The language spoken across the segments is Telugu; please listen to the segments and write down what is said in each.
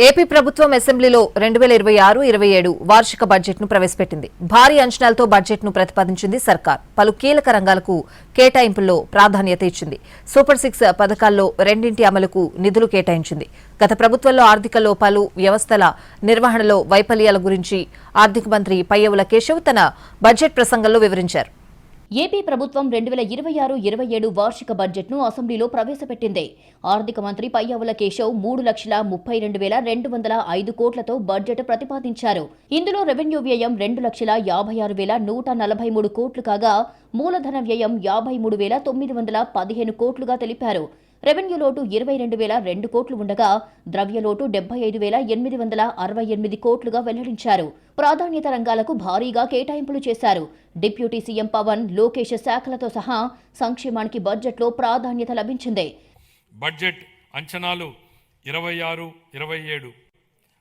ఏపీ ప్రభుత్వం అసెంబ్లీలో 2026-27 వార్షిక బడ్జెట్ను ప్రవేశపెట్టింది. భారీ అంచనాలతో బడ్జెట్ను ప్రతిపాదించింది సర్కార్. పలు కీలక రంగాలకు కేటాయింపుల్లో ప్రాధాన్యత ఇచ్చింది. సూపర్ 6 పథకాల్లో రెండింటి అమలుకు నిధులు కేటాయించింది. గత ప్రభుత్వంలో ఆర్థిక లోపాలు, వ్యవస్థల నిర్వహణలో వైఫల్యాల గురించి ఆర్థిక మంత్రి పయ్యావుల కేశవ్ తన బడ్జెట్ ప్రసంగంలో వివరించారు. ఏపీ ప్రభుత్వం 2026-27 వార్షిక బడ్జెట్ను అసెంబ్లీలో ప్రవేశపెట్టింది. ఆర్థిక మంత్రి పయ్యావుల కేశవ్ 3,32,205 కోట్లతో బడ్జెట్ ప్రతిపాదించారు. ఇందులో రెవెన్యూ వ్యయం 2,56,143 కోట్లు కాగా మూలధన వ్యయం 53,915 కోట్లుగా తెలిపారు. రెవెన్యూ లోటు 22,002 కోట్లు ఉండగా ద్రవ్యలోటు 75,868 కోట్లుగా వెల్లడించారు. ప్రాధాన్యత రంగాలకు భారీగా కేటాయింపులు చేశారు. డిప్యూటీ సీఎం పవన్, లోకేష్ శాఖలతో సహా సంక్షేమానికి బడ్జెట్లో ప్రాధాన్యత లభించింది. బడ్జెట్ అంచనాలు 26-27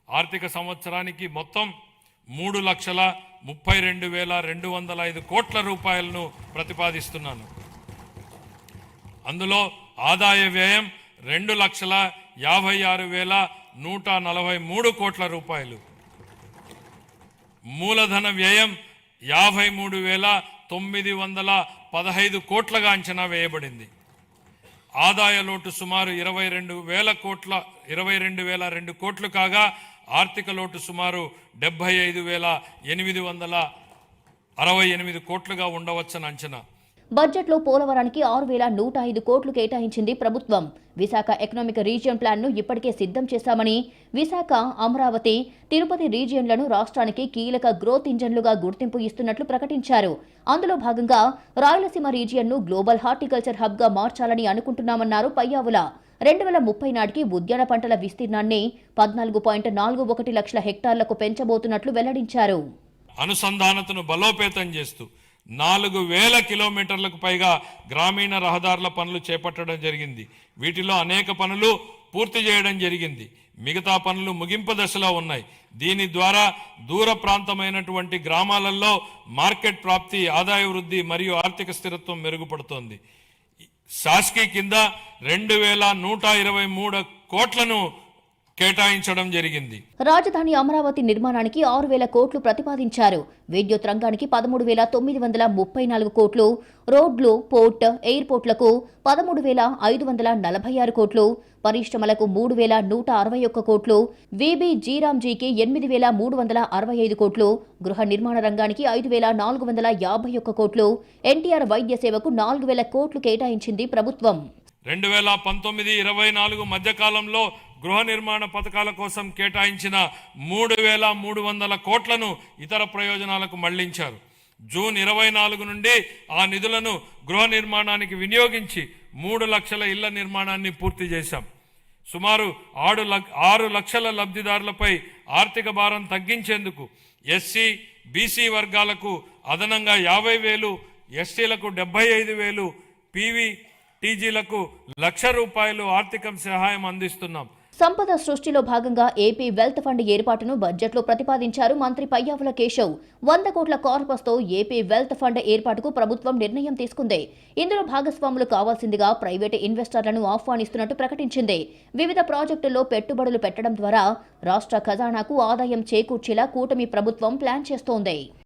ఆర్థిక సంవత్సరానికి మొత్తం 3,32,205 కోట్ల రూపాయలను ప్రతిపాదిస్తున్నాను. అందులో ఆదాయ వ్యయం 2,56,143 కోట్ల రూపాయలు, మూలధన వ్యయం 53,915 కోట్లగా అంచనా వేయబడింది. ఆదాయ లోటు సుమారు 22,002 కోట్లు కాగా ఆర్థిక లోటు సుమారు 75,868 కోట్లుగా ఉండవచ్చని అంచనా. బడ్జెట్లో పోలవరానికి 6,105 కోట్లు కేటాయించింది ప్రభుత్వం. విశాఖ ఎకనామిక్ రీజియన్ ప్లాన్ను ఇప్పటికే సిద్ధం చేశామని, విశాఖ, అమరావతి, తిరుపతి రీజియన్లను రాష్ట్రానికి కీలక గ్రోత్ ఇంజన్లుగా గుర్తింపు ఇస్తున్నట్లు ప్రకటించారు. అందులో భాగంగా రాయలసీమ రీజియన్ను గ్లోబల్ హార్టికల్చర్ హబ్గా మార్చాలని అనుకుంటున్నామన్నారు పయ్యావుల. 2030 నాటికి ఉద్యాన పంటల విస్తీర్ణాన్ని 14.41 లక్షల హెక్టార్లకు పెంచబోతున్నట్లు వెల్లడించారు. అనుసంధానతను బలోపేతం చేస్తూ 4,000 కిలోమీటర్లకు పైగా గ్రామీణ రహదారుల పనులు చేపట్టడం జరిగింది. వీటిలో అనేక పనులు పూర్తి చేయడం జరిగింది. మిగతా పనులు ముగింపు దశలో ఉన్నాయి. దీని ద్వారా దూర ప్రాంతమైనటువంటి గ్రామాలలో మార్కెట్ ప్రాప్తి, ఆదాయ వృద్ధి మరియు ఆర్థిక స్థిరత్వం మెరుగుపడుతోంది. శాస్కీ కింద 2,123 కోట్లను కేటాయించడం జరిగింది. రాజధాని అమరావతి నిర్మాణానికి 6,000 కోట్లు ప్రతిపాదించారు. విద్యుత్ రంగానికి 13,934 కోట్లు, రోడ్లు, పోర్ట్, ఎయిర్పోర్ట్లకు 13,546 కోట్లు, పరిశ్రమలకు 3,161 కోట్లు, విబి జీరాంజీకి 8,365 కోట్లు, గృహ నిర్మాణ రంగానికి 5,451 కోట్లు, ఎన్టీఆర్ వైద్య సేవకు 4,000 కోట్లు కేటాయించింది ప్రభుత్వం. 2019-24 మధ్యకాలంలో గృహ నిర్మాణ పథకాల కోసం కేటాయించిన 3,300 కోట్లను ఇతర ప్రయోజనాలకు మళ్లించారు. జూన్ 24 నుండి ఆ నిధులను గృహ నిర్మాణానికి వినియోగించి 3 లక్షల ఇళ్ల నిర్మాణాన్ని పూర్తి చేశాం. సుమారు 6 లక్షల లబ్ధిదారులపై ఆర్థిక భారం తగ్గించేందుకు ఎస్సీ, బీసీ వర్గాలకు అదనంగా 50,000, ఎస్టీలకు 75,000, పీవీ టీజీలకు ₹1,00,000 ఆర్థిక సహాయం అందిస్తున్నాం. సంపద సృష్టిలో భాగంగా ఏపీ వెల్త్ ఫండ్ ఏర్పాటును బడ్జెట్లో ప్రతిపాదించారు మంత్రి పయ్యావుల కేశవ్. 100 కోట్ల కార్పస్తో ఏపీ వెల్త్ ఫండ్ ఏర్పాటుకు ప్రభుత్వం నిర్ణయం తీసుకుంది. ఇందులో భాగస్వాములు కావాల్సిందిగా ప్రైవేటు ఇన్వెస్టర్లను ఆహ్వానిస్తున్నట్టు ప్రకటించింది. వివిధ ప్రాజెక్టుల్లో పెట్టుబడులు పెట్టడం ద్వారా రాష్ట్ర ఖజానాకు ఆదాయం చేకూర్చేలా కూటమి ప్రభుత్వం ప్లాన్ చేస్తోంది.